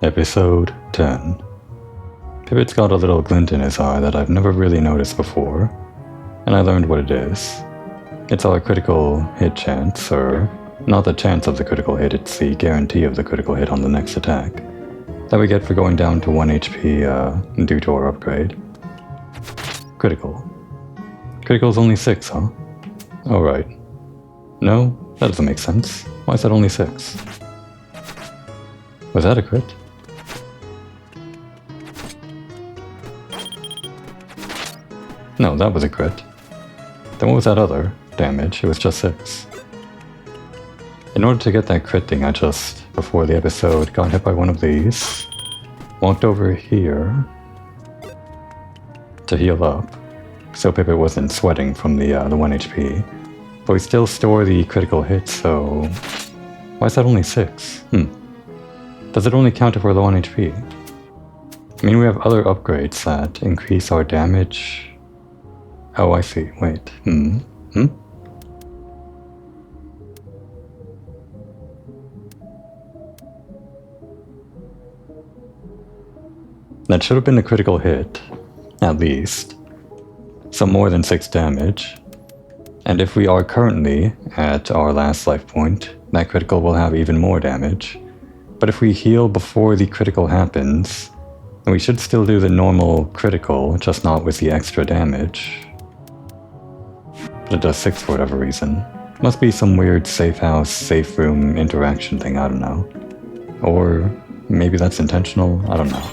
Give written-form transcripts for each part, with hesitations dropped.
Episode 10. Pipit's got a little glint in his eye that I've never really noticed before, and I learned what it is. It's our critical hit chance, or not the chance of the critical hit, it's the guarantee of the critical hit on the next attack, that we get for going down to 1 HP due to our upgrade. Critical. Critical's only 6, huh? Oh right. No, that doesn't make sense. Why is that only 6? Was that a crit? No, that was a crit. Then what was that other damage? It was just 6. In order to get that crit thing, I just, before the episode, got hit by one of these, walked over here to heal up, so Pipit wasn't sweating from the 1 HP. But we still store the critical hit, so why is that only 6? Does it only count if we're low on HP? I mean, we have other upgrades that increase our damage. Oh, I see. Wait. That should have been a critical hit, at least. So more than 6 damage. And if we are currently at our last life point, that critical will have even more damage. But if we heal before the critical happens, then we should still do the normal critical, just not with the extra damage. But it does 6 for whatever reason. Must be some weird safe house, safe room interaction thing, I don't know. Or maybe that's intentional, I don't know.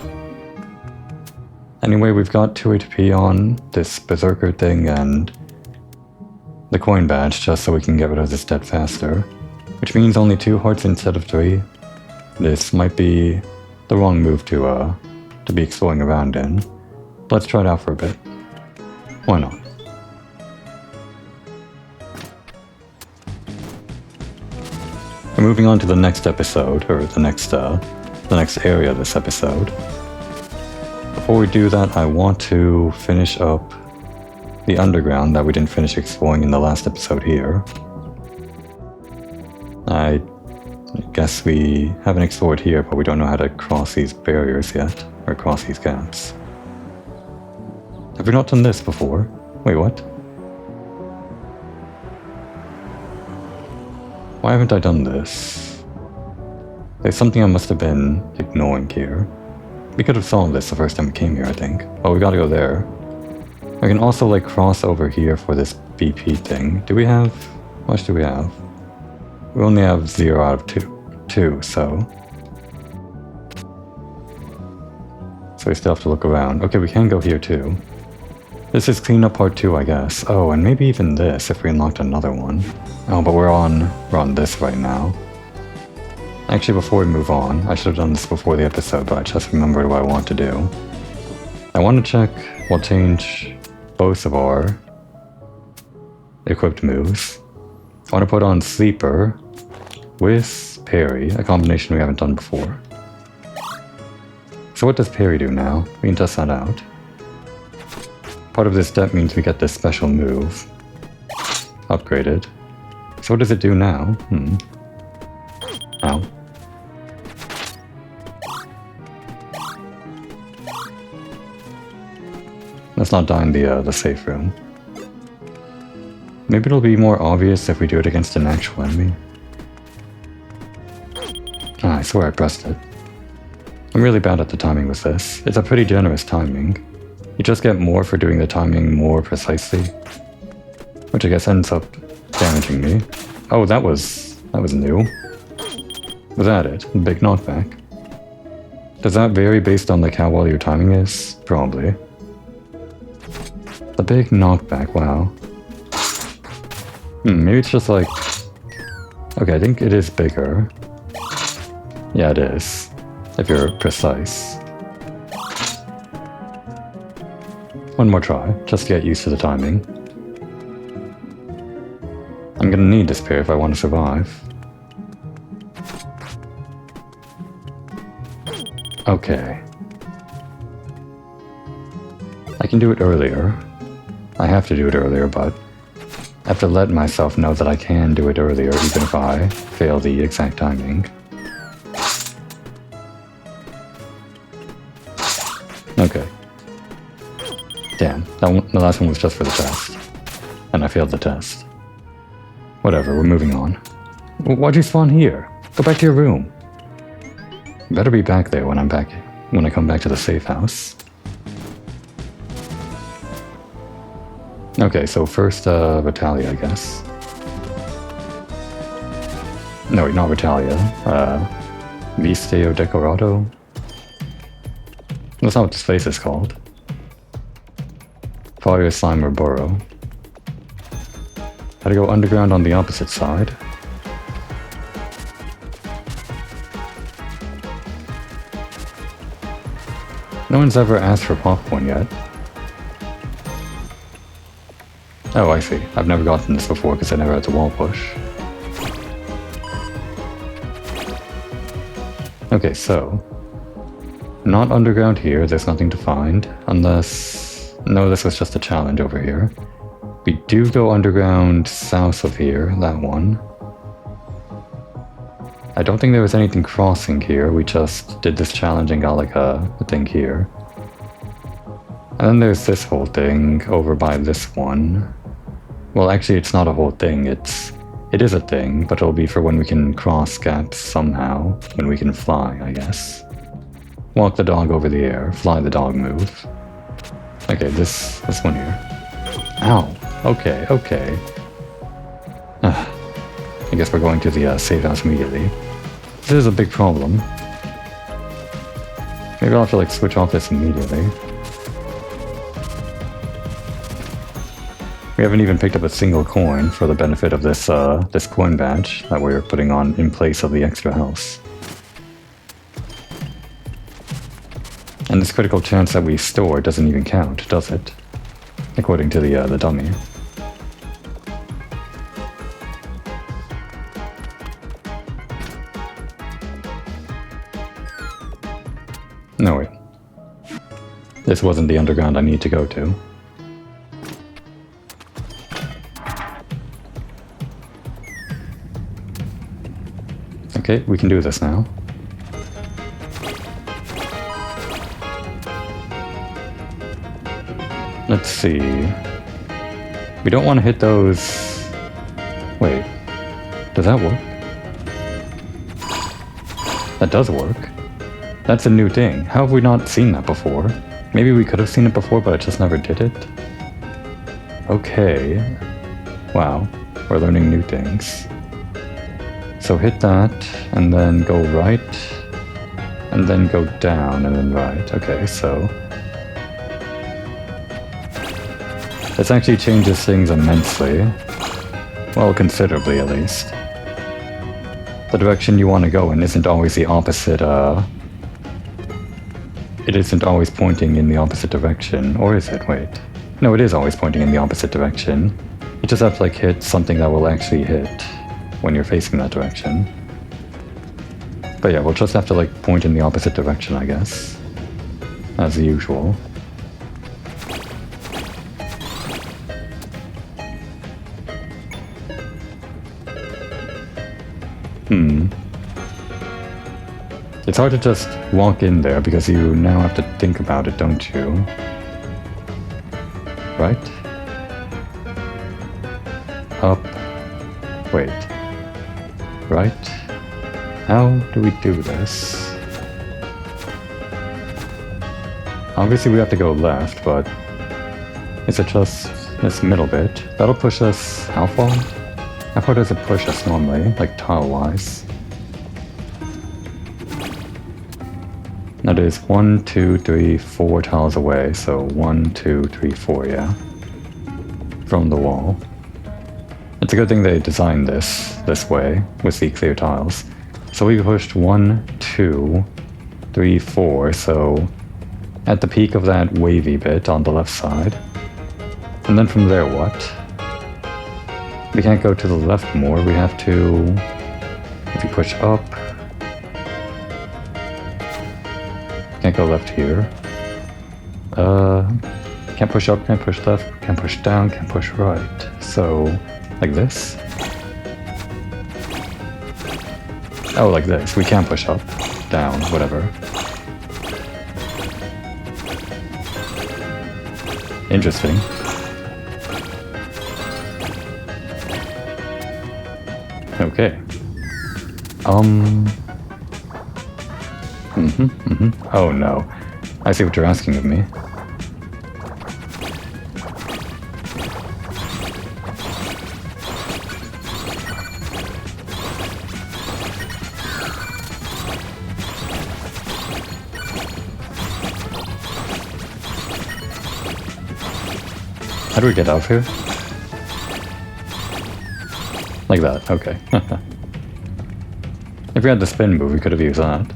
Anyway, we've got 2 HP on this berserker thing and the coin badge just so we can get rid of this debt faster. Which means only 2 hearts instead of 3. This might be the wrong move to be exploring around in. Let's try it out for a bit. Why not? We're moving on to the next episode, or the next area of this episode. Before we do that, I want to finish up the underground that we didn't finish exploring in the last episode here. I guess we haven't explored here, but we don't know how to cross these barriers yet, or cross these gaps. Have we not done this before? Wait, what? Why haven't I done this? There's something I must have been ignoring here. We could have solved this the first time we came here, I think. Oh, we gotta go there. I can also, like, cross over here for this BP thing. Do we have... How much do we have? We only have 0 out of 2, so... So we still have to look around. Okay, we can go here too. This is cleanup part 2, I guess. Oh, and maybe even this, if we unlocked another one. Oh, but we're on this right now. Actually, before we move on, I should have done this before the episode, but I just remembered what I want to do. I want to check, we'll change both of our equipped moves. I want to put on Sleeper with Parry, a combination we haven't done before. So what does Parry do now? We can test that out. Part of this step means we get this special move upgraded. So what does it do now? Ow. Let's not die in the safe room. Maybe it'll be more obvious if we do it against an actual enemy. Ah, I swear I pressed it. I'm really bad at the timing with this. It's a pretty generous timing. You just get more for doing the timing more precisely. Which I guess ends up damaging me. Oh, that was new. Was that it? Big knockback. Does that vary based on like how well your timing is? Probably. The big knockback, wow. Maybe it's just like... Okay, I think it is bigger. Yeah, it is. If you're precise. One more try, just to get used to the timing. I'm gonna need this pair if I want to survive. Okay. I can do it earlier. I have to do it earlier, but I have to let myself know that I can do it earlier, even if I fail the exact timing. Okay. Damn, the last one was just for the test. And I failed the test. Whatever, we're moving on. Why'd you spawn here? Go back to your room. You better be back there when I come back to the safe house. Okay, so first, Vitalia, I guess. No, wait, not Vitalia. Visteo Decorato? That's not what this place is called. Fire Slimer Burrow. Gotta go underground on the opposite side. No one's ever asked for popcorn yet. Oh, I see. I've never gotten this before because I never had to wall push. Okay, so... not underground here, there's nothing to find, unless... no, this was just a challenge over here. We do go underground south of here, that one. I don't think there was anything crossing here, we just did this challenge and got like a thing here. And then there's this whole thing over by this one. Well, actually it's not a whole thing, it is a thing, but it'll be for when we can cross gaps somehow, when we can fly, I guess. Walk the dog over the air, fly the dog move. Okay, this one here. Ow! Okay. I guess we're going to the safe house immediately. This is a big problem. Maybe I'll have to like switch off this immediately. We haven't even picked up a single coin for the benefit of this this coin badge that we're putting on in place of the extra house. And this critical chance that we store doesn't even count, does it? According to the dummy. No, wait. This wasn't the underground I need to go to. Okay, we can do this now. Let's see. We don't want to hit those... wait. Does that work? That does work. That's a new thing. How have we not seen that before? Maybe we could have seen it before, but I just never did it. Okay. Wow. We're learning new things. So hit that, and then go right, and then go down, and then right. Okay, so... this actually changes things immensely. Well, considerably at least. The direction you want to go in isn't always the opposite, it isn't always pointing in the opposite direction, or is it? Wait. No, it is always pointing in the opposite direction. You just have to like hit something that will actually hit when you're facing that direction. But yeah, we'll just have to like point in the opposite direction, I guess. As usual. It's hard to just walk in there because you now have to think about it, don't you? Right? Up. Wait. Right? How do we do this? Obviously we have to go left, but... is it just this middle bit? That'll push us how far? How far does it push us normally, like tile-wise? That is 1, 2, 3, 4 tiles away, so 1, 2, 3, 4, yeah. From the wall. It's a good thing they designed this way, with the clear tiles. So we pushed 1, 2, 3, 4, so at the peak of that wavy bit on the left side. And then from there, what? We can't go to the left more, we have to... if you push up... can't go left here. Can't push up, can't push left, can't push down, can't push right. So Like this? Oh, like this. We can push up, down, whatever. Interesting. Okay. Oh no. I see what you're asking of me. How do we get out of here? Like that, okay. If we had the spin move, we could have used that.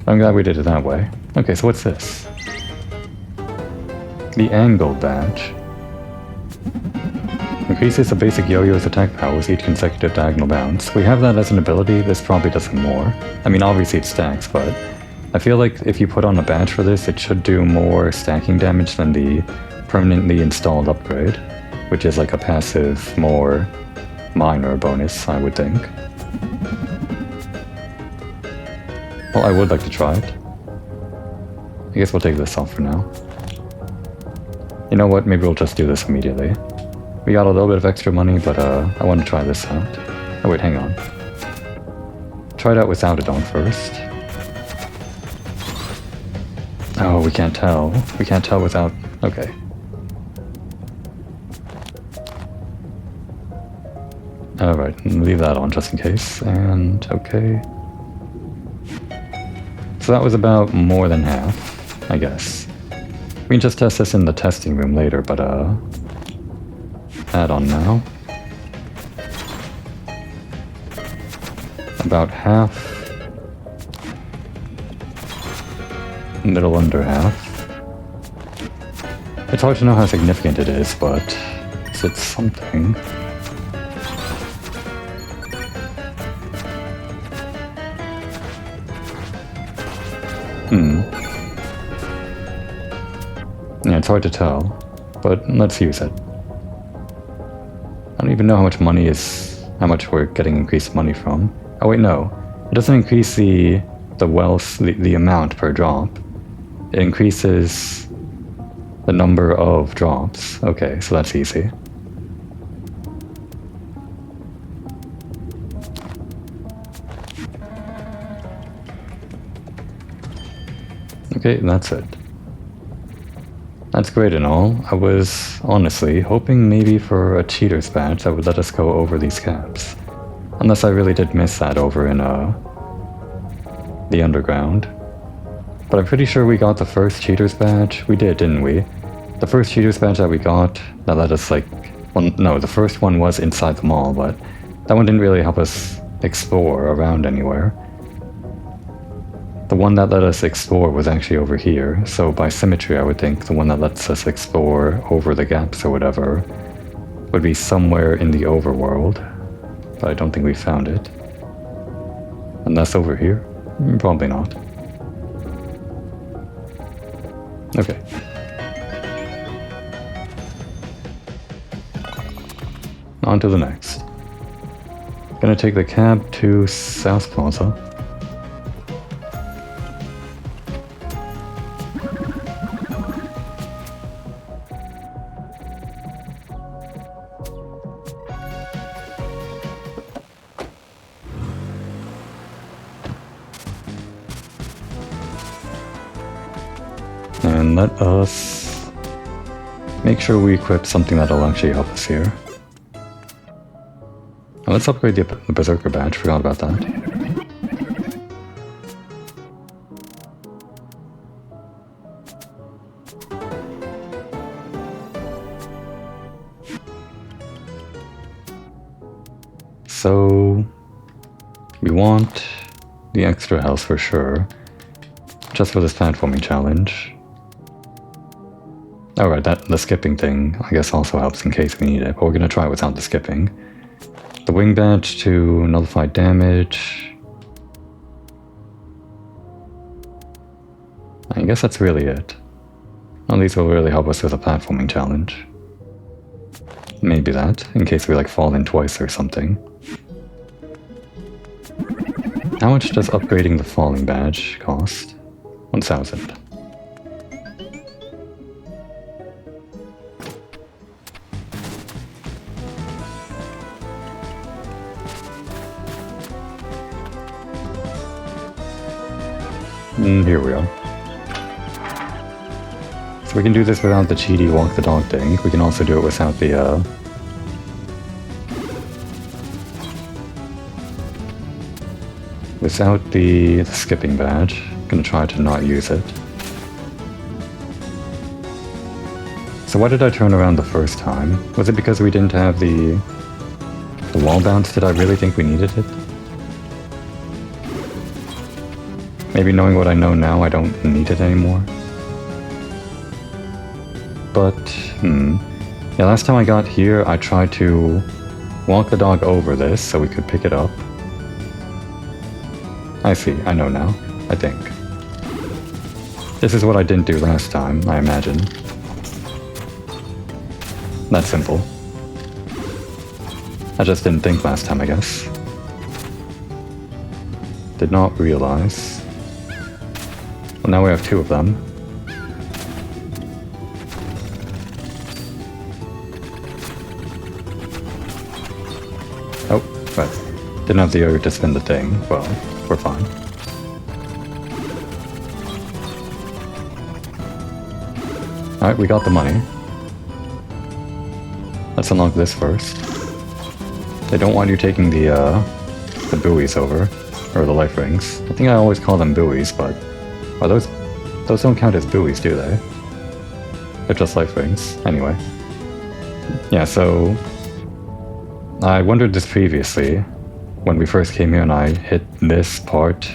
I'm glad we did it that way. Okay, so what's this? The angle badge. Increases the basic Yoyo's attack power with each consecutive diagonal bounce. We have that as an ability, this probably does it more. I mean, obviously it stacks, but I feel like if you put on a badge for this, it should do more stacking damage than the permanently installed upgrade, which is like a passive, more minor bonus, I would think. Well, I would like to try it. I guess we'll take this off for now. You know what, maybe we'll just do this immediately. We got a little bit of extra money, but I want to try this out. Oh wait, hang on. Try it out without it on first. Oh, we can't tell. We can't tell without... Okay. Alright, leave that on just in case, and okay. So that was about more than half, I guess. We can just test this in the testing room later, but add on now. About half. A little under half. It's hard to know how significant it is, but it's something. Yeah, it's hard to tell, but let's use it. I don't even know how much money is... how much we're getting increased money from. Oh wait, no. It doesn't increase the wealth, the amount per drop. It increases the number of drops. Okay, so that's easy. Okay, that's it. That's great and all. I was, honestly, hoping maybe for a cheater's badge that would let us go over these caps. Unless I really did miss that over in, the underground. But I'm pretty sure we got the first cheater's badge. We did, didn't we? The first cheater's badge that we got, that let us, like... Well, no, the first one was inside the mall, but that one didn't really help us explore around anywhere. The one that let us explore was actually over here, so by symmetry I would think the one that lets us explore over the gaps or whatever would be somewhere in the overworld, but I don't think we found it. Unless over here? Probably not. Okay. On to the next. Gonna take the cab to South Plaza. And let us make sure we equip something that'll actually help us here. Now let's upgrade the Berserker badge, forgot about that. So we want the extra health for sure, just for this platforming challenge. Alright, the skipping thing, I guess also helps in case we need it, but we're gonna try without the skipping. The wing badge to nullify damage. I guess that's really it. Well, these will really help us with a platforming challenge. Maybe that, in case we like fall in twice or something. How much does upgrading the falling badge cost? 1,000. Here we are. So we can do this without the cheaty walk the dog thing. We can also do it without the skipping badge. I'm gonna try to not use it. So why did I turn around the first time? Was it because we didn't have the wall bounce? Did I really think we needed it? Maybe knowing what I know now, I don't need it anymore. But, yeah, last time I got here, I tried to walk the dog over this so we could pick it up. I see, I know now, I think. This is what I didn't do last time, I imagine. That's simple. I just didn't think last time, I guess. Did not realize. Well, now we have 2 of them. Oh, right. Didn't have the Yoyo to spin the thing. Well, we're fine. Alright, we got the money. Let's unlock this first. They don't want you taking the buoys over. Or the life rings. I think I always call them buoys, but... Oh, those don't count as buoys, do they? They're just life rings. Anyway. Yeah, so... I wondered this previously, when we first came here and I hit this part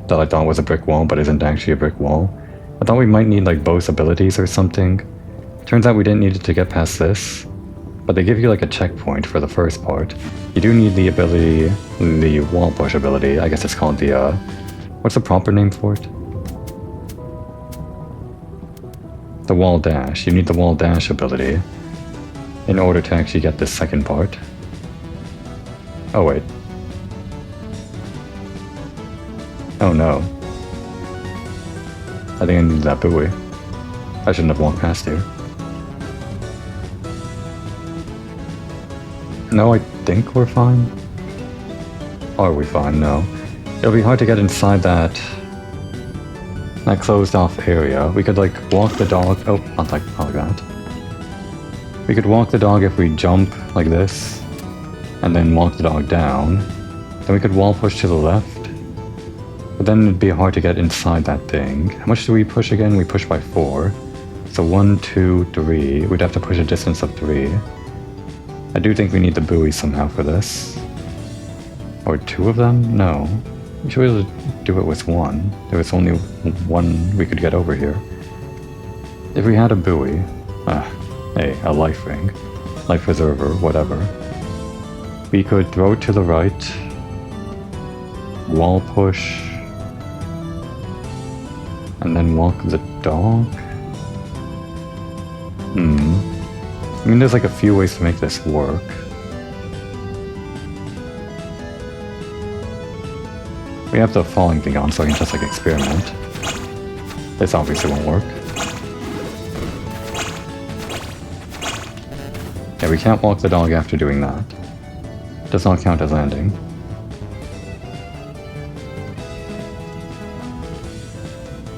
that I thought was a brick wall, but isn't actually a brick wall. I thought we might need like both abilities or something. Turns out we didn't need it to get past this, but they give you like a checkpoint for the first part. You do need the ability, the wall push ability. I guess it's called the, what's the proper name for it? The wall dash. You need the wall dash ability in order to actually get this second part. Oh wait. Oh no. I think I needed that buoy. I shouldn't have walked past you. No, I think we're fine. Are we fine? No. It'll be hard to get inside that closed off area. We could like walk the dog. Oh, not like that. We could walk the dog if we jump like this and then walk the dog down. Then we could wall push to the left. But then it'd be hard to get inside that thing. How much do we push again? We push by 4. So 1, 2, 3. We'd have to push a distance of 3. I do think we need the buoy somehow for this. Or 2 of them? No. We should be able to do it with 1. There was only 1 we could get over here. If we had a buoy, hey, a life ring, life preserver, whatever, we could throw it to the right, wall push, and then walk the dog? I mean, there's like a few ways to make this work. We have the falling thing on, so I can just like experiment. This obviously won't work. Yeah, we can't walk the dog after doing that. Does not count as landing.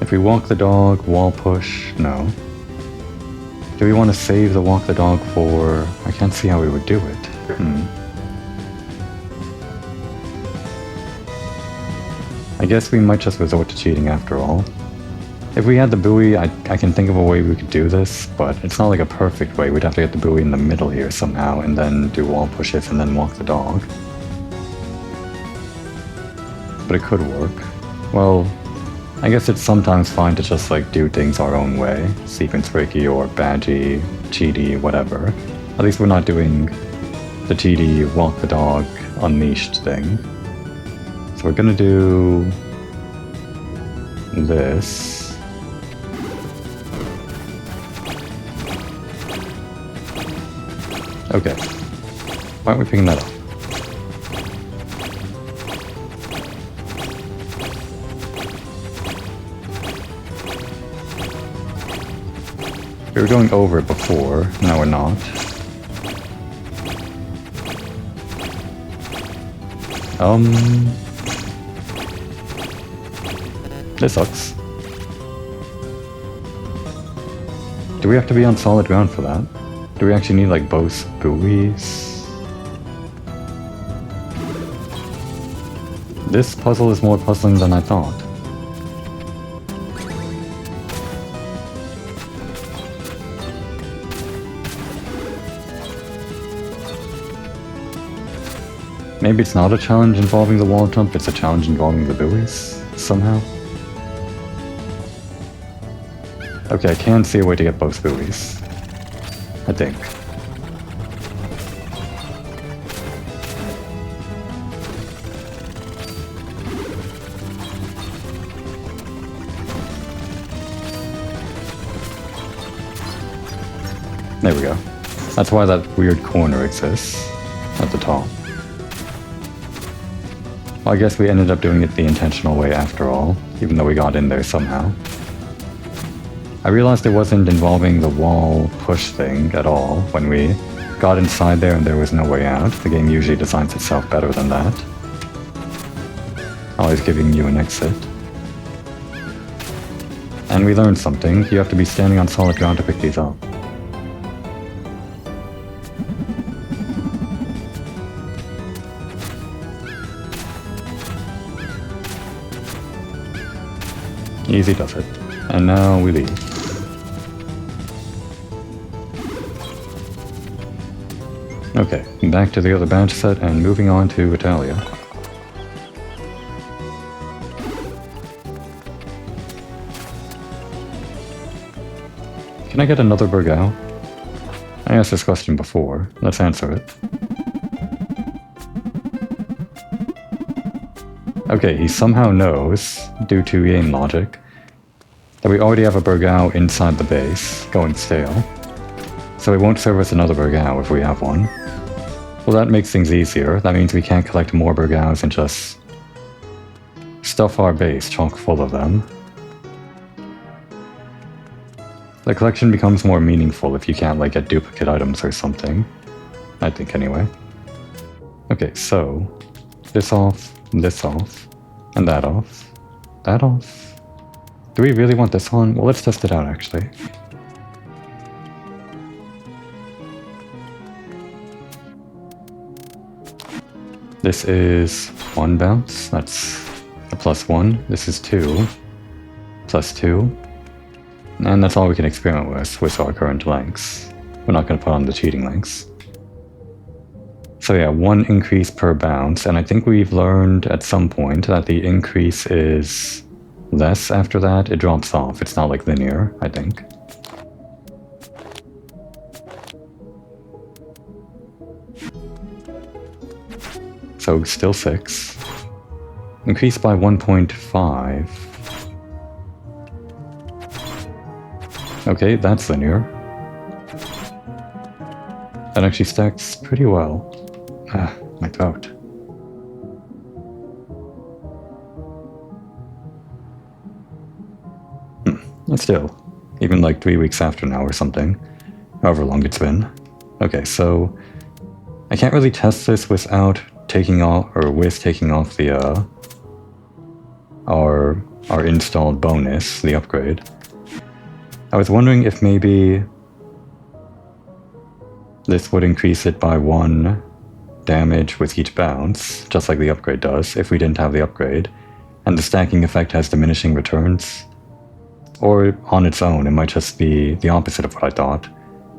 If we walk the dog, wall push, no. Do we want to save the walk the dog for... I can't see how we would do it. I guess we might just resort to cheating after all. If we had the buoy, I can think of a way we could do this, but it's not like a perfect way. We'd have to get the buoy in the middle here somehow, and then do wall pushes and then walk the dog. But it could work. Well, I guess it's sometimes fine to just like do things our own way. Sequence breaky or badgy, cheaty, whatever. At least we're not doing the cheaty, walk the dog, unleashed thing. So we're gonna do this. Okay. Why aren't we picking that up? We were going over it before, now we're not. This sucks. Do we have to be on solid ground for that? Do we actually need, like, both buoys? This puzzle is more puzzling than I thought. Maybe it's not a challenge involving the wall jump, it's a challenge involving the buoys, somehow. Okay, I can see a way to get both buoys. I think. There we go. That's why that weird corner exists at the top. Well, I guess we ended up doing it the intentional way after all, even though we got in there somehow. I realized it wasn't involving the wall push thing at all when we got inside there and there was no way out. The game usually designs itself better than that. Always giving you an exit. And we learned something. You have to be standing on solid ground to pick these up. Easy does it. And now we leave. Okay, back to the other badge set and moving on to Italia. Can I get another Burgao? I asked this question before. Let's answer it. Okay, he somehow knows, due to game logic, that we already have a Burgao inside the base, going stale. So it won't serve us another Burgao if we have one. Well, that makes things easier. That means we can't collect more Burgaos and just stuff our base chock full of them. The collection becomes more meaningful if you can't, like, get duplicate items or something. I think, anyway. Okay, so this off, and that off, that off. Do we really want this on? Well, let's test it out, actually. This is 1 bounce, that's a +1. This is 2, +2. And that's all we can experiment with our current lengths. We're not going to put on the cheating lengths. So yeah, 1 increase per bounce, and I think we've learned at some point that the increase is less after that. It drops off. It's not like linear, I think. So still 6. Increase by 1.5. Okay, that's linear. That actually stacks pretty well. Ah, my throat. And still, even like 3 weeks after now or something, however long it's been. Okay, so I can't really test this without taking off, or with taking off the our installed bonus, the upgrade. I was wondering if maybe this would increase it by 1 damage with each bounce, just like the upgrade does, if we didn't have the upgrade, and the stacking effect has diminishing returns. Or on its own, it might just be the opposite of what I thought.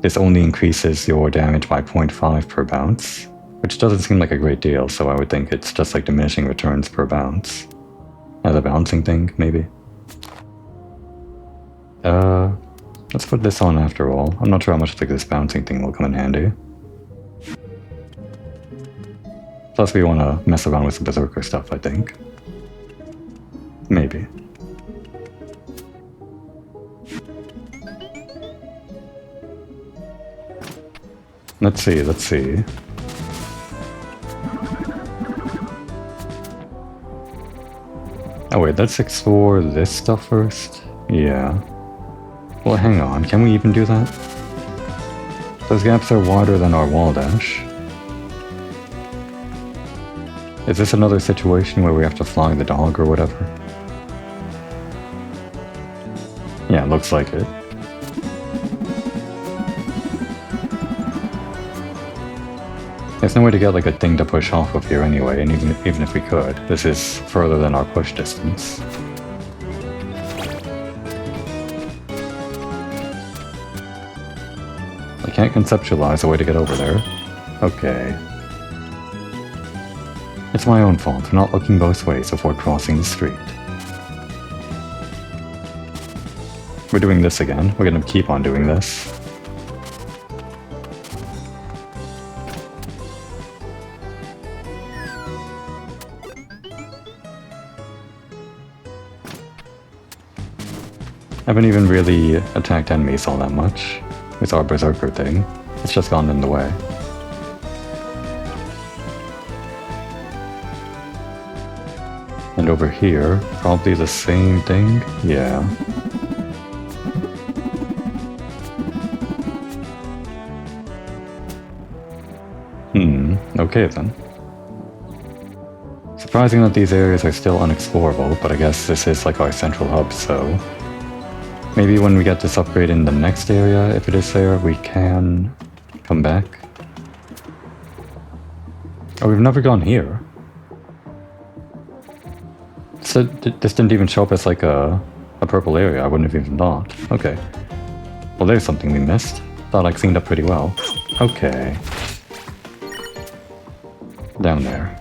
This only increases your damage by 0.5 per bounce, which doesn't seem like a great deal, so I would think it's just like diminishing returns per bounce. As a balancing thing, maybe. Let's put this on after all. I'm not sure how much like this bouncing thing will come in handy. Plus we want to mess around with some Berserker stuff, I think. Maybe. Let's see, let's see. Oh wait, let's explore this stuff first? Yeah. Well, hang on, can we even do that? Those gaps are wider than our wall dash. Is this another situation where we have to flog the dog or whatever? Yeah, looks like it. There's no way to get like a thing to push off of here anyway, and even if we could, this is further than our push distance. I can't conceptualize a way to get over there. Okay. It's my own fault for not looking both ways before crossing the street. We're doing this again. We're gonna keep on doing this. I haven't even really attacked enemies all that much with our berserker thing. It's just gone in the way. And over here, probably the same thing? Yeah. Okay then. Surprising that these areas are still unexplorable, but I guess this is like our central hub, so... Maybe when we get this upgrade in the next area, if it is there, we can come back. Oh, we've never gone here. So this didn't even show up as like a purple area, I wouldn't have even thought. Okay. Well, there's something we missed. Thought I cleaned up pretty well. Okay. Down there.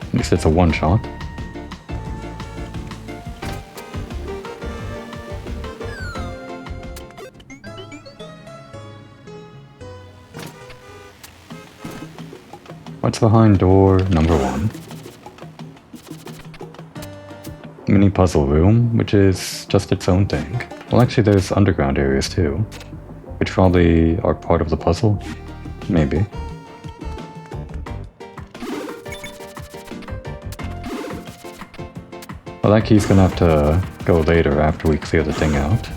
At least it's a one-shot. What's behind door number 1? Mini puzzle room, which is just its own thing. Well, actually there's underground areas too, which probably are part of the puzzle. Maybe. Well, that key's gonna have to go later after we clear the thing out.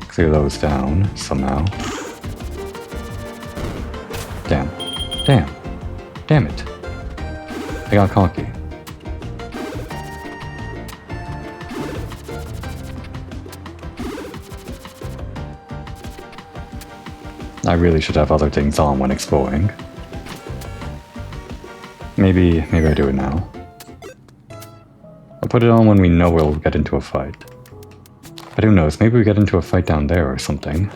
Clear those down somehow. Damn. Damn. Damn it. I got cocky. I really should have other things on when exploring. Maybe I do it now. I'll put it on when we know we'll get into a fight. But who knows, maybe we get into a fight down there or something.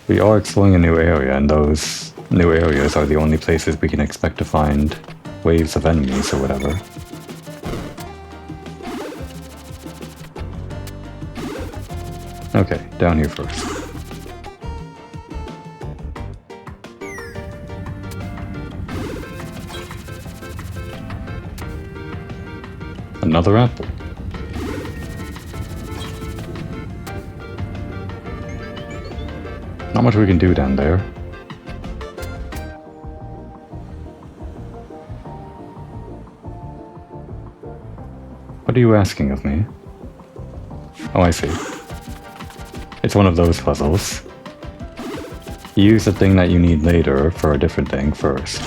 We are exploring a new area, and those new areas are the only places we can expect to find waves of enemies or whatever. Okay, down here first. Another apple. Not much we can do down there. What are you asking of me? Oh, I see. It's one of those puzzles. You use the thing that you need later for a different thing first.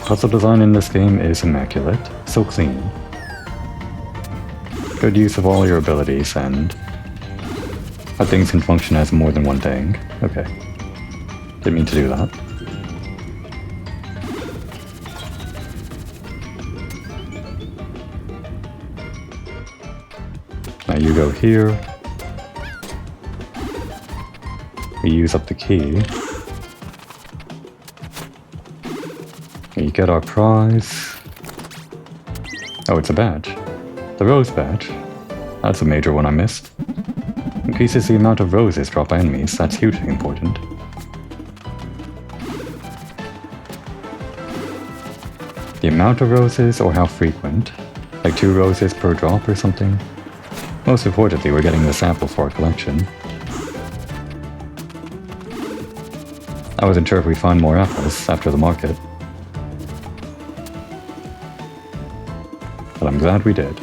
Puzzle design in this game is immaculate, so clean. Good use of all your abilities, and how things can function as more than one thing. Okay. Didn't mean to do that. Now you go here. We use up the key. We get our prize. Oh, it's a badge. The rose badge. That's a major one I missed. Increases the amount of roses dropped by enemies. That's hugely important. The amount of roses or how frequent? Like 2 roses per drop or something? Most importantly, we're getting the sample for our collection. I wasn't sure if we'd find more apples after the market. But I'm glad we did.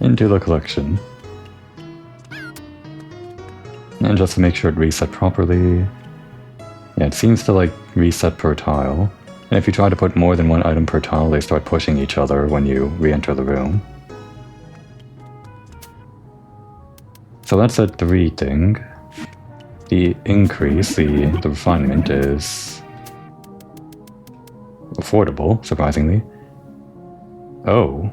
Into the collection. And just to make sure it reset properly. Yeah, it seems to like reset per tile. And if you try to put more than one item per tile, they start pushing each other when you re-enter the room. So that's a 3 thing. The increase, the refinement is affordable, surprisingly. Oh.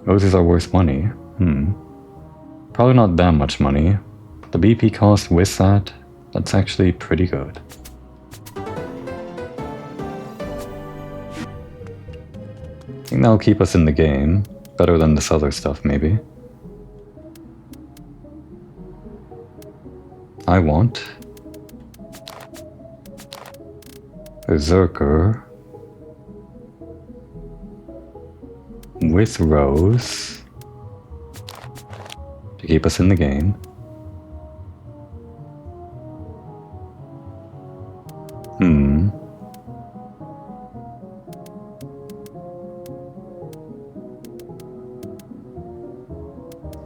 Roses are worth money. Probably not that much money. The BP cost with that, that's actually pretty good. I think that'll keep us in the game. Better than this other stuff, maybe. I want Berserker with Rose to keep us in the game.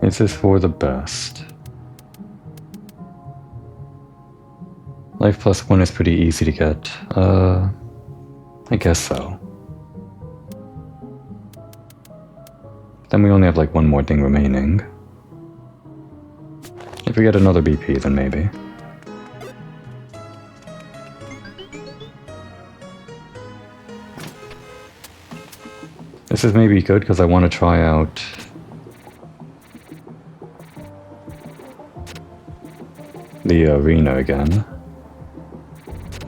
Is this for the best? Life plus 1 is pretty easy to get. I guess so. Then we only have like one more thing remaining. If we get another BP, then maybe. This is maybe good because I want to try out the arena again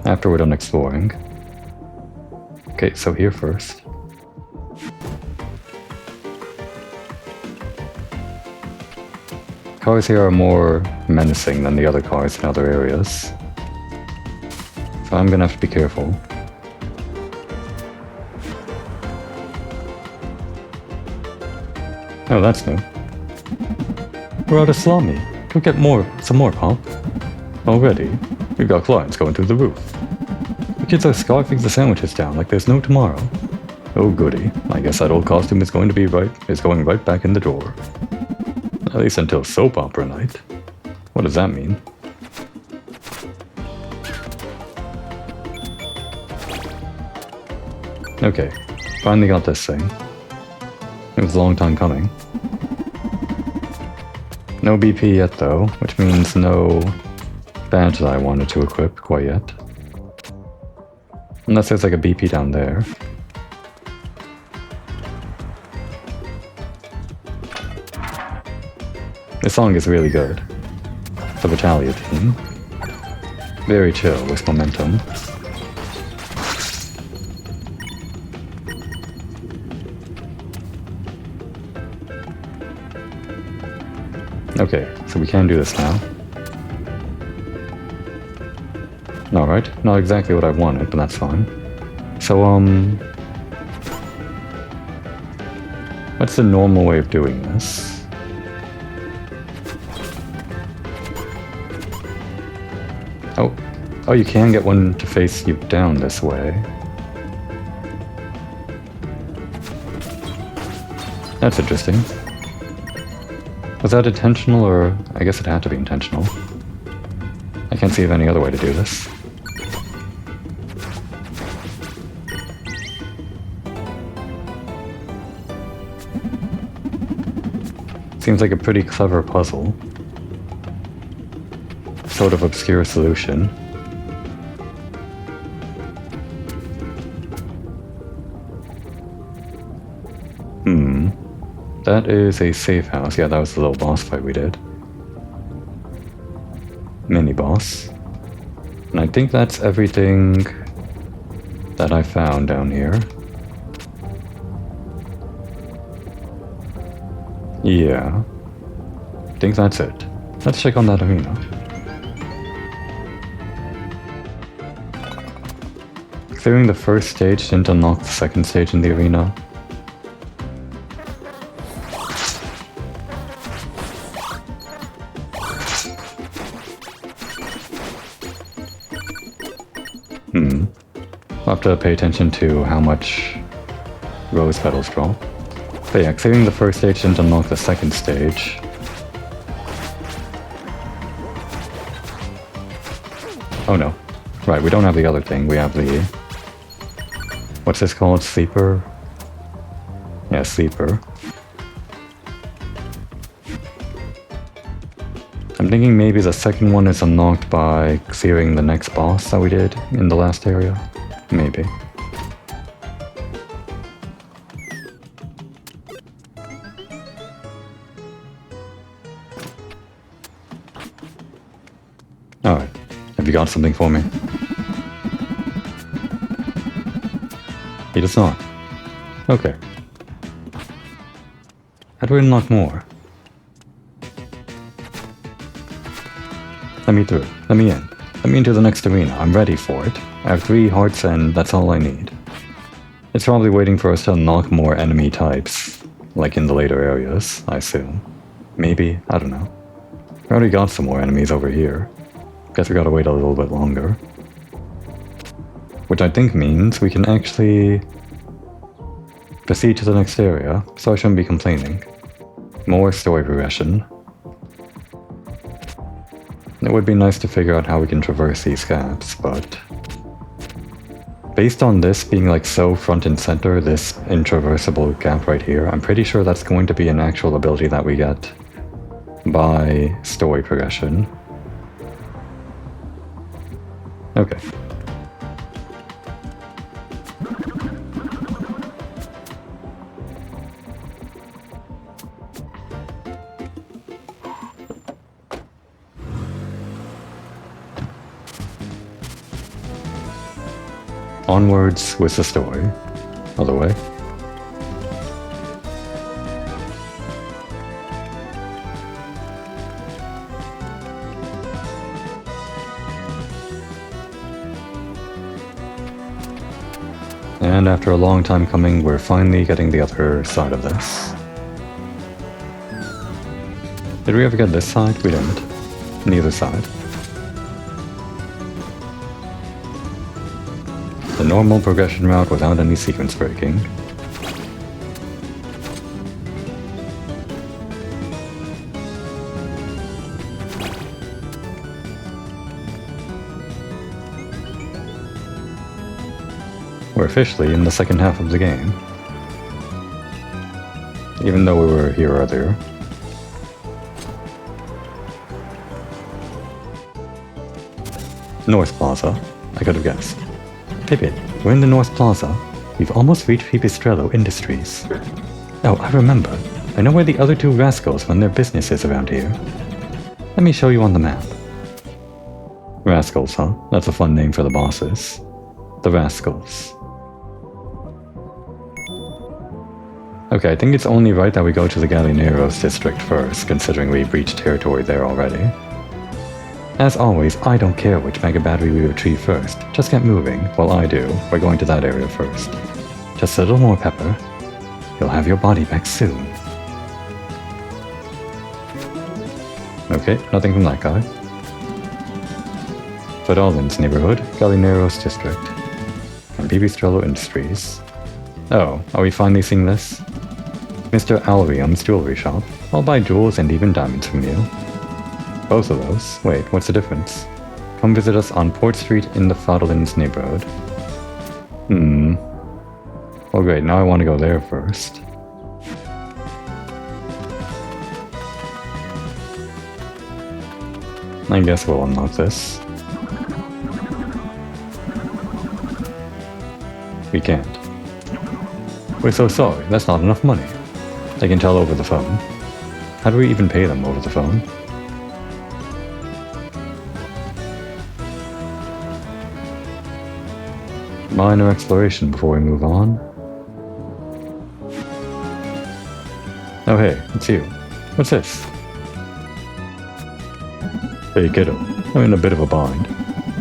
after we're done exploring. Okay, so here first. Cars here are more menacing than the other cars in other areas, so I'm gonna have to be careful. Oh, that's new. We're out of salami. Go get some more, Pop. Already? We've got clients going through the roof. The kids are scarfing the sandwiches down like there's no tomorrow. Oh goody, I guess that old costume is going right back in the drawer. At least until soap opera night. What does that mean? Okay, finally got this thing. It was a long time coming. No BP yet though, which means no badge that I wanted to equip quite yet. Unless there's like a BP down there. This song is really good. The Battalion theme. Very chill with momentum. Okay, so we can do this now. Alright, not exactly what I wanted, but that's fine. So, what's the normal way of doing this? Oh, you can get one to face you down this way. That's interesting. Was that intentional, or I guess it had to be intentional. I can't see of any other way to do this. Seems like a pretty clever puzzle. Sort of obscure solution. That is a safe house. Yeah, that was the little boss fight we did. Mini boss. And I think that's everything that I found down here. Yeah. I think that's it. Let's check on that arena. Clearing the first stage didn't unlock the second stage in the arena. I'll have to pay attention to how much rose petals drop. But yeah, clearing the first stage didn't unlock the second stage. Oh no. Right, we don't have the other thing. We have the... What's this called? Sleeper? Yeah, Sleeper. I'm thinking maybe the second one is unlocked by clearing the next boss that we did in the last area. Maybe. Alright. Have you got something for me? He does not. Okay. How do we unlock more? Let me through. Let me in. Let me into the next arena. I'm ready for it. I have 3 hearts and that's all I need. It's probably waiting for us to unlock more enemy types, like in the later areas, I assume. Maybe, I don't know. We already got some more enemies over here. Guess we gotta wait a little bit longer. Which I think means we can actually proceed to the next area, so I shouldn't be complaining. More story progression. It would be nice to figure out how we can traverse these gaps, but... Based on this being like so front and center, this intraversable gap right here, I'm pretty sure that's going to be an actual ability that we get by story progression. Okay. Onwards with the story. Other way. And after a long time coming, we're finally getting the other side of this. Did we ever get this side? We didn't. Neither side. The normal progression route without any sequence breaking. We're officially in the second half of the game. Even though we were here earlier. North Plaza. I could have guessed. Pipit, we're in the North Plaza. We've almost reached Pipistrello Industries. Oh, I remember. I know where the other 2 rascals run their businesses around here. Let me show you on the map. Rascals, huh? That's a fun name for the bosses. The Rascals. Okay, I think it's only right that we go to the Gallineros district first, considering we've reached territory there already. As always, I don't care which mega battery we retrieve first. Just get moving. Well, I do. We're going to that area first. Just a little more, Pepper. You'll have your body back soon. Okay, nothing from that guy. Fedallin's neighborhood, Gallineros district. And Pipistrello Industries. Oh, are we finally seeing this? Mr. Alrium's jewelry shop. I'll buy jewels and even diamonds from you. Both of those? Wait, what's the difference? Come visit us on Port Street in the Fedallin's neighborhood. Well great, now I want to go there first. I guess we'll unlock this. We can't. We're so sorry, that's not enough money. They can tell over the phone. How do we even pay them over the phone? minor exploration before we move on. Oh hey, it's you. What's this? Hey kiddo, I'm in a bit of a bind.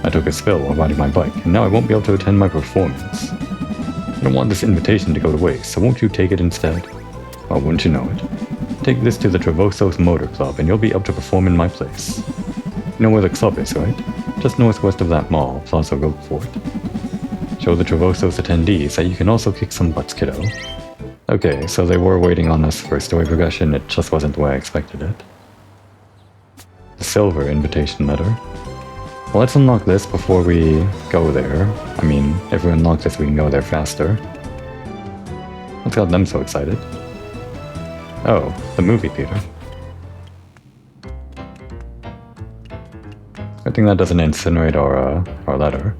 I took a spill while riding my bike, and now I won't be able to attend my performance. I don't want this invitation to go to waste, so won't you take it instead? Well, wouldn't you know it? Take this to the Travosos Motor Club, and you'll be able to perform in my place. You know where the club is, right? Just northwest of that mall, Plaza Roquefort. Show the Travosos attendees that you can also kick some butts, kiddo. Okay, so they were waiting on us for story progression, it just wasn't the way I expected it. The silver invitation letter. Well, let's unlock this before we go there. I mean, if we unlock this we can go there faster. What's got them so excited? Oh, the movie theater. I think that doesn't incinerate our letter.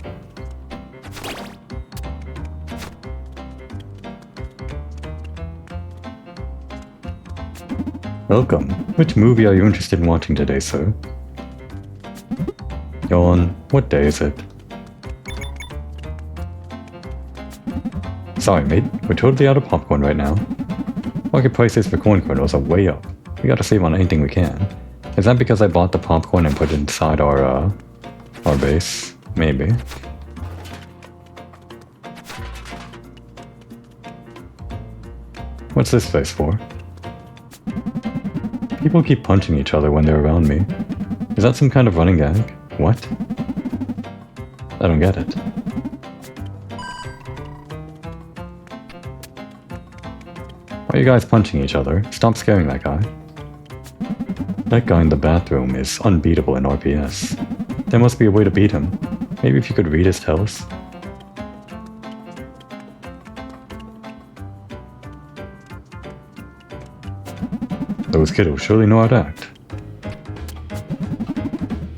Welcome. Which movie are you interested in watching today, sir? Yawn. What day is it? Sorry, mate. We're totally out of popcorn right now. Market prices for corn kernels are way up. We gotta save on anything we can. Is that because I bought the popcorn and put it inside our base? Maybe. What's this place for? People keep punching each other when they're around me. Is that some kind of running gag? What? I don't get it. Why are you guys punching each other? Stop scaring that guy. That guy in the bathroom is unbeatable in RPS. There must be a way to beat him. Maybe if you could read his tells? Those kiddos surely know how to act.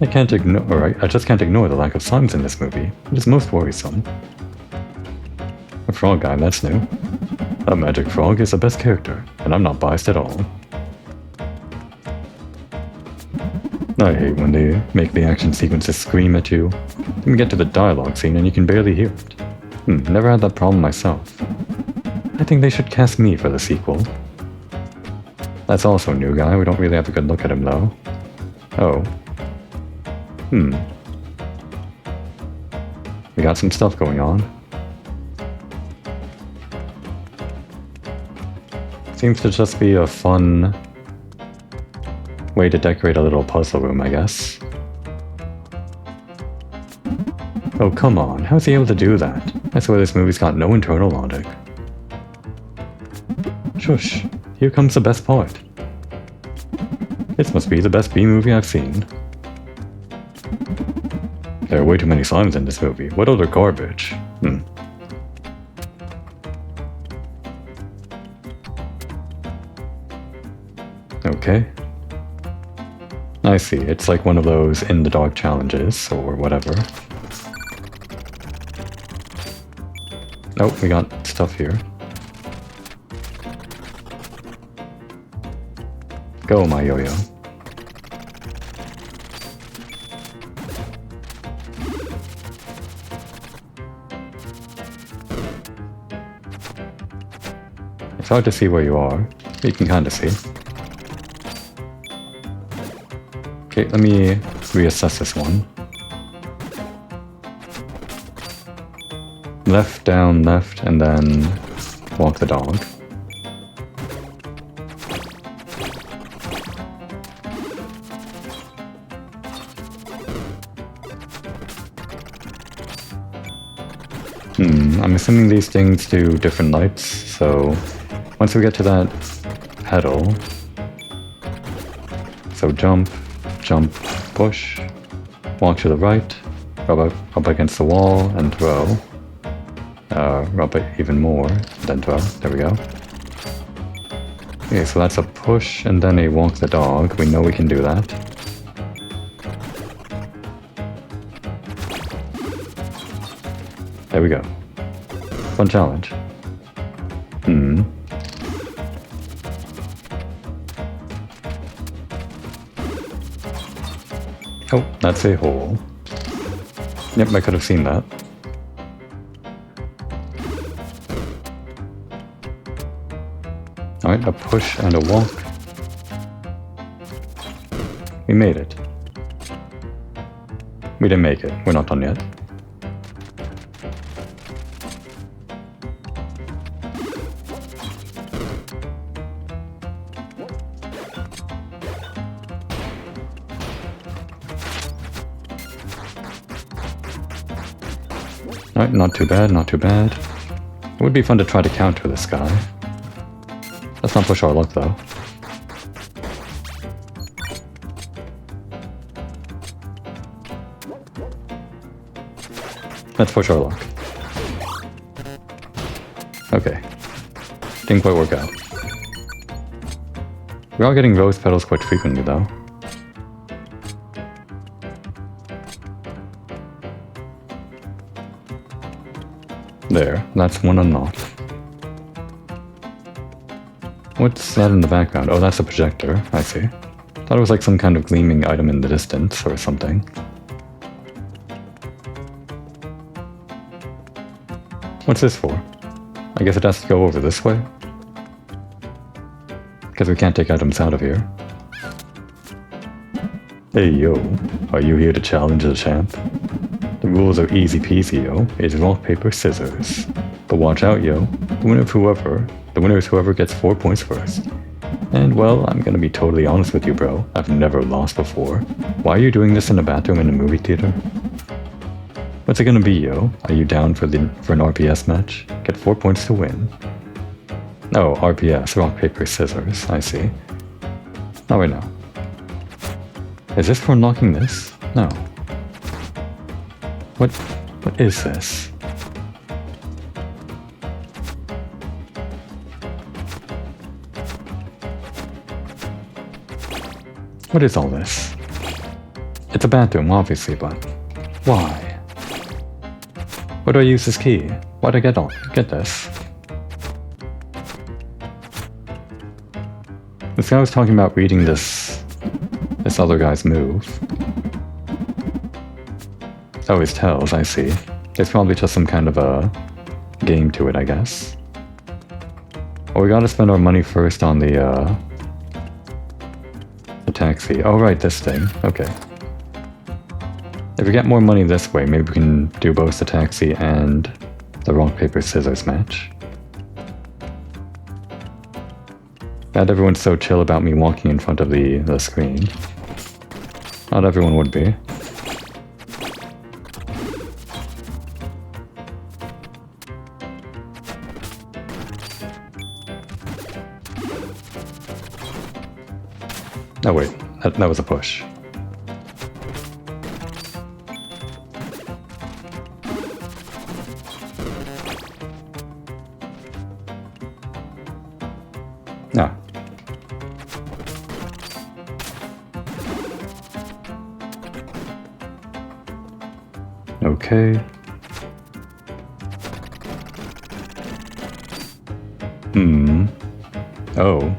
I just can't ignore the lack of slimes in this movie. It is most worrisome. A frog guy, that's new. A magic frog is the best character, and I'm not biased at all. I hate when they make the action sequences scream at you. Then we get to the dialogue scene and you can barely hear it. Never had that problem myself. I think they should cast me for the sequel. That's also a new guy, we don't really have a good look at him though. Oh. We got some stuff going on. Seems to just be a fun way to decorate a little puzzle room, I guess. Oh, come on, how's he able to do that? I swear this movie's got no internal logic. Shush, here comes the best part. This must be the best B-movie I've seen. There are way too many slimes in this movie. What other garbage? Okay. I see, it's like one of those in-the-dark challenges, or whatever. Oh, we got stuff here. Go, my Yoyo. It's hard to see where you are. You can kinda see. Okay, let me reassess this one. Left, down, left, and then walk the dog. I'm assuming these things do different lights, so once we get to that pedal, so jump, jump, push, walk to the right, rub up against the wall, and throw. Rub it even more, then throw. There we go. Okay, so that's a push and then a walk the dog. We know we can do that. There we go. Fun challenge. Oh, that's a hole. Yep, I could have seen that. Alright, a push and a walk. We made it. We didn't make it. We're not done yet. Alright, not too bad, not too bad. It would be fun to try to counter this guy. Let's not push our luck though. Let's push our luck. Okay. Didn't quite work out. We are getting rose petals quite frequently though. There, that's one unlocked. What's that in the background? Oh, that's a projector, I see. Thought it was like some kind of gleaming item in the distance or something. What's this for? I guess it has to go over this way? Because we can't take items out of here. Hey yo, are you here to challenge the champ? The rules are easy peasy, yo. It's rock, paper, scissors. But watch out, yo. The winner is whoever gets 4 points first. And well, I'm gonna be totally honest with you, bro. I've never lost before. Why are you doing this in a bathroom in a movie theater? What's it gonna be, yo? Are you down for an RPS match? Get 4 points to win. Oh, RPS, rock, paper, scissors. I see. Oh, wait, no. Is this for unlocking this? No. What is this? What is all this? It's a bathroom, obviously, but why? Where do I use this key? Why'd I get this? This guy was talking about reading this other guy's move. Oh, his tells, I see. There's probably just some kind of a game to it, I guess. Well, we gotta spend our money first on the taxi. Oh, right, this thing. Okay. If we get more money this way, maybe we can do both the taxi and the rock, paper, scissors match. Glad everyone's so chill about me walking in front of the screen. Not everyone would be. Oh wait, that was a push. Ah. Okay. Oh.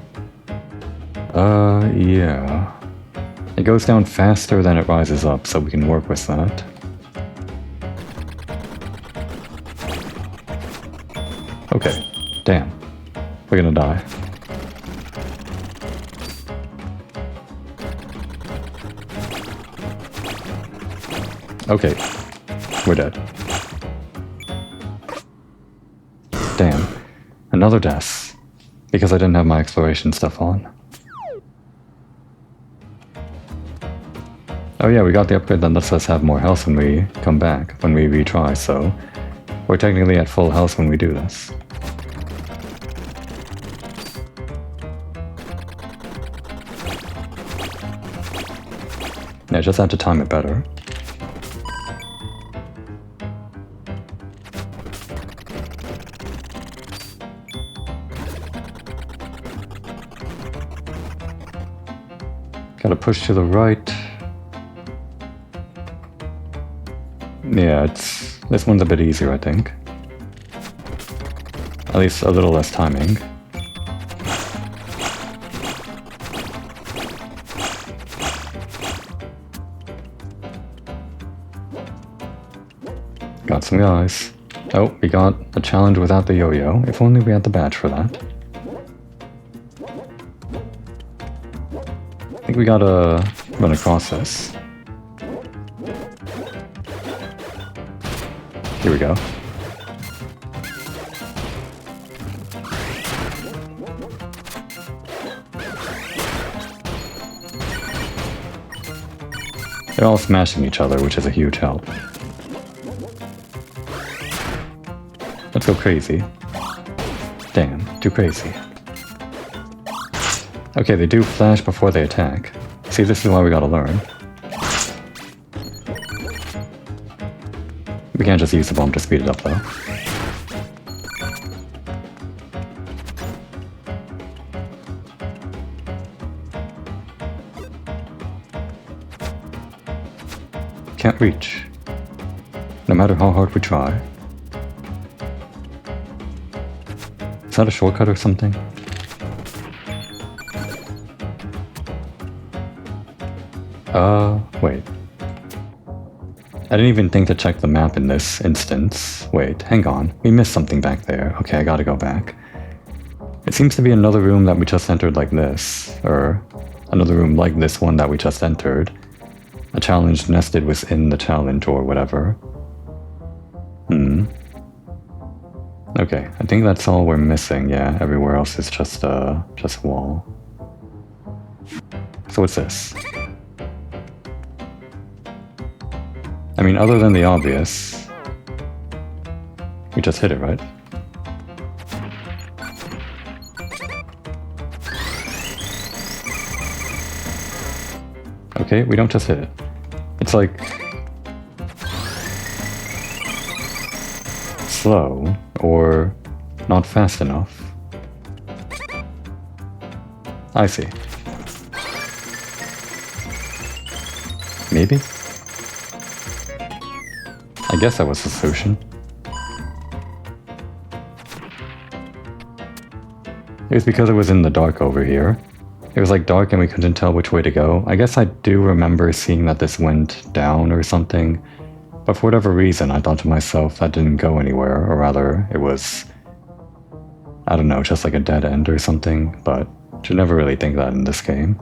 Yeah. It goes down faster than it rises up, so we can work with that. Okay. Damn. We're gonna die. Okay. We're dead. Damn. Another death. Because I didn't have my exploration stuff on. Oh yeah, we got the upgrade that lets us have more health when we come back, when we retry, so we're technically at full health when we do this. Yeah, just have to time it better. Gotta push to the right. Yeah, this one's a bit easier, I think. At least a little less timing. Got some guys. Oh, we got a challenge without the yo-yo. If only we had the badge for that. I think we gotta run across this. Here we go. They're all smashing each other, which is a huge help. Let's go crazy. Damn, too crazy. Okay, they do flash before they attack. See, this is why we gotta learn. We can't just use the bomb to speed it up, though. Can't reach. No matter how hard we try. Is that a shortcut or something? Wait. I didn't even think to check the map in this instance. Wait, hang on. We missed something back there. Okay, I gotta go back. It seems to be another room that we just entered like this. Or another room like this one that we just entered. A challenge nested within the challenge or whatever. Okay, I think that's all we're missing. Yeah, everywhere else is just a wall. So what's this? I mean, other than the obvious, we just hit it, right? Okay, we don't just hit it. It's like slow or not fast enough. I see. Maybe? I guess that was the solution. It was because it was in the dark over here. It was like dark and we couldn't tell which way to go. I guess I do remember seeing that this went down or something, but for whatever reason I thought to myself that didn't go anywhere, or rather it was, I don't know, just like a dead end or something, but you never really think that in this game.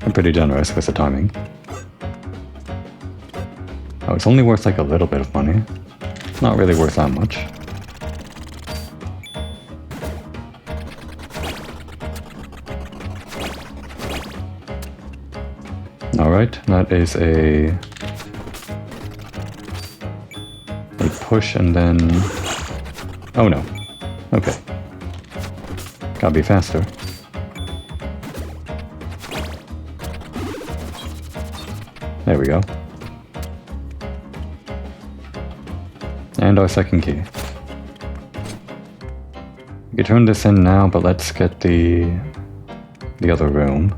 I'm pretty generous with the timing. Oh, it's only worth like a little bit of money. Not really worth that much. Alright, that is a push and then... Oh no. Okay. Gotta be faster. There we go. And our second key. We can turn this in now, but let's get the other room.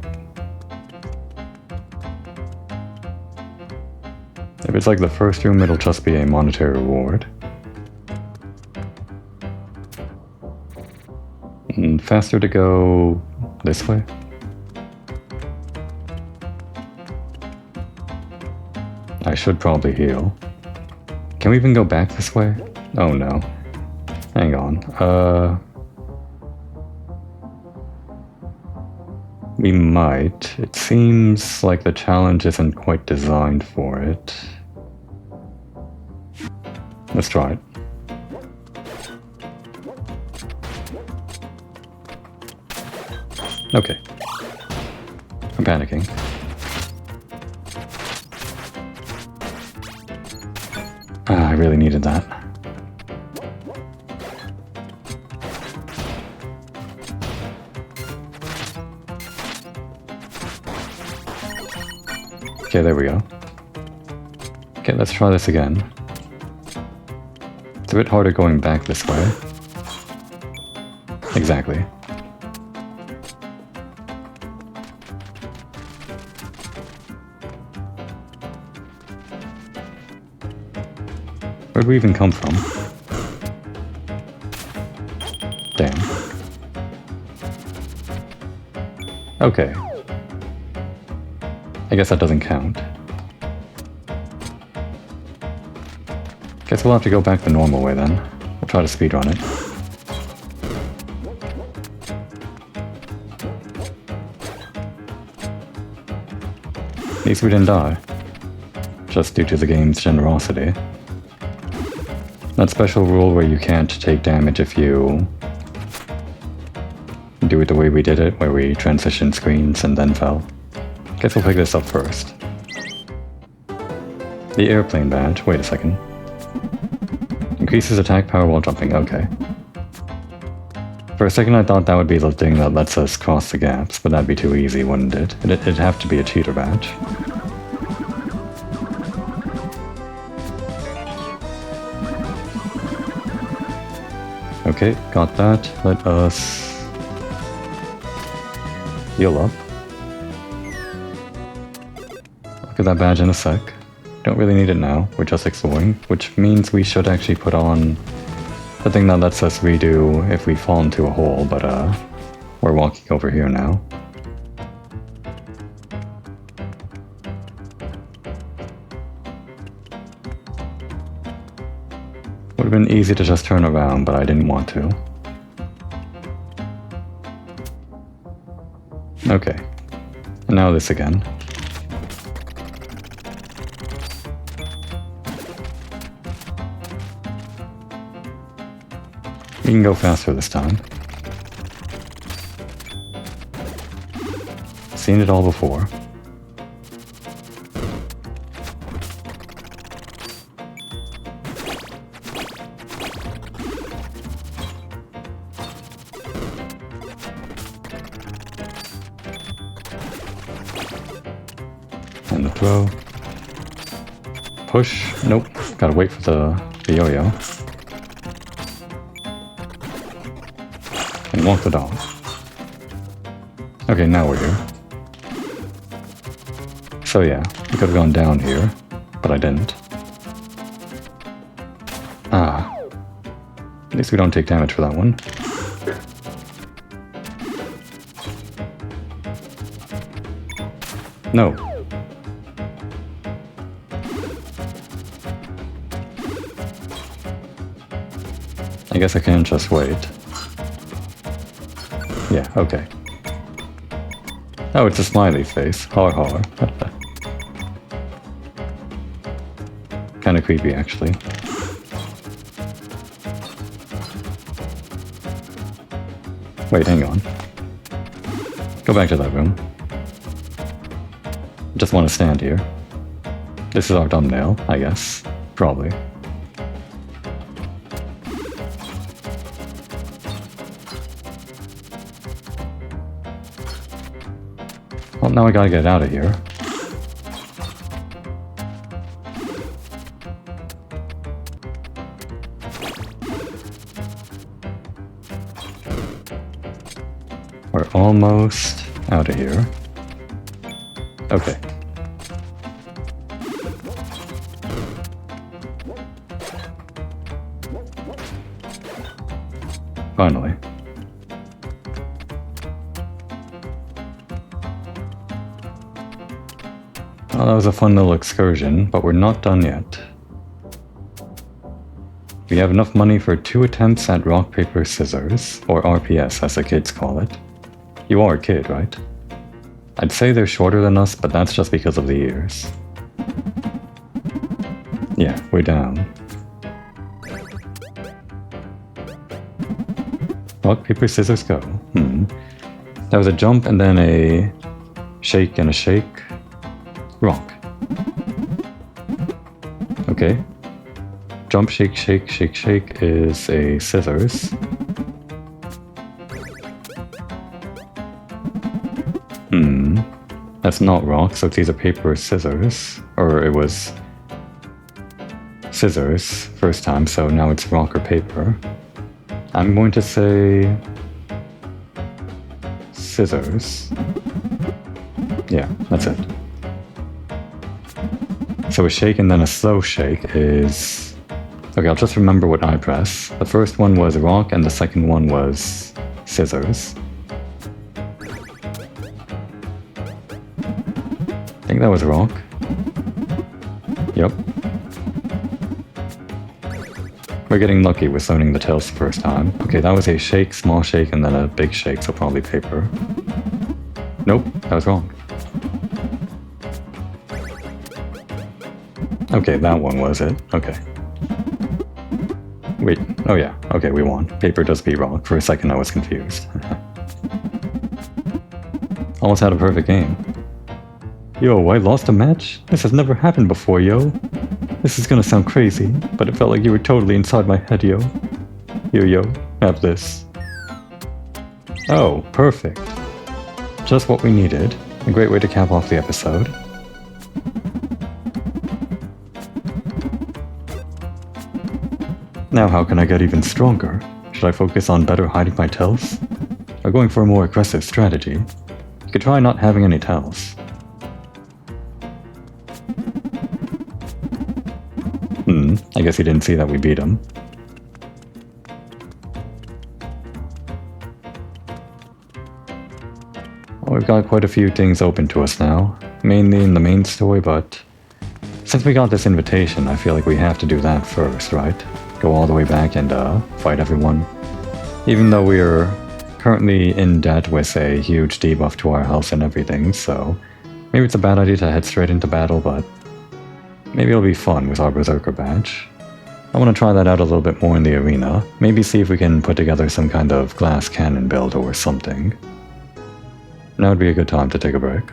If it's like the first room, it'll just be a monetary reward. And faster to go this way. I should probably heal. Can we even go back this way? Oh no. Hang on. We might. It seems like the challenge isn't quite designed for it. Let's try it. Okay. I'm panicking. I really needed that. Okay, there we go. Okay, let's try this again. It's a bit harder going back this way. Exactly. Where'd we even come from? Damn. Okay. I guess that doesn't count. Guess we'll have to go back the normal way then. We'll try to speedrun it. At least we didn't die. Just due to the game's generosity. That special rule where you can't take damage if you do it the way we did it, where we transitioned screens and then fell. Guess we'll pick this up first. The airplane badge. Wait a second. Increases attack power while jumping. Okay. For a second I thought that would be the thing that lets us cross the gaps, but that'd be too easy, wouldn't it? It'd have to be a cheater badge. Okay, got that. Let us heal up. Look at that badge in a sec. Don't really need it now, we're just exploring, which means we should actually put on the thing that lets us redo if we fall into a hole, but we're walking over here now. Would have been easy to just turn around, but I didn't want to. Okay, and now this again. We can go faster this time. Seen it all before. And the throw. Push. Nope. Gotta wait for the yo-yo. And walk the dog. Okay, now we're here. So yeah, we could have gone down here, but I didn't. Ah. At least we don't take damage for that one. No. I guess I can just wait. Yeah, okay. Oh, it's a smiley face. Har har. Kinda creepy, actually. Wait, hang on. Go back to that room. Just want to stand here. This is our thumbnail, I guess. Probably. Well, now I gotta get out of here. We're almost out of here. Okay. Finally. Well, that was a fun little excursion, but we're not done yet. We have enough money for 2 attempts at rock, paper, scissors, or RPS as the kids call it. You are a kid, right? I'd say they're shorter than us, but that's just because of the ears. Yeah, we're down. Rock, paper, scissors, go. That was a jump and then a shake and a shake. Rock. Okay. Jump, shake, shake, shake, shake is a scissors. That's not rock, so it's either paper or scissors. Or it was scissors first time, so now it's rock or paper. I'm going to say scissors. Yeah, that's it. So a shake and then a slow shake is... Okay, I'll just remember what I press. The first one was rock and the second one was scissors. think that was rock. Yep. We're getting lucky with zoning the tails the first time. Okay, that was a shake, small shake, and then a big shake, so probably paper. Nope, that was wrong. Okay, that one was it. Okay. Wait, oh yeah, okay, we won. Paper does beat rock. For a second I was confused. Almost had a perfect game. Yo, I lost a match? This has never happened before, yo. This is gonna sound crazy, but it felt like you were totally inside my head, yo. Here, yo, have this. Oh, perfect. Just what we needed. A great way to cap off the episode. Now how can I get even stronger? Should I focus on better hiding my tells? Or going for a more aggressive strategy? You could try not having any tells. I guess he didn't see that we beat him. Well, we've got quite a few things open to us now, mainly in the main story, but since we got this invitation, I feel like we have to do that first, right? Go all the way back and fight everyone. Even though we're currently in debt with a huge debuff to our health and everything, so maybe it's a bad idea to head straight into battle, but maybe it'll be fun with our Berserker badge. I want to try that out a little bit more in the arena. Maybe see if we can put together some kind of glass cannon build or something. Now would be a good time to take a break.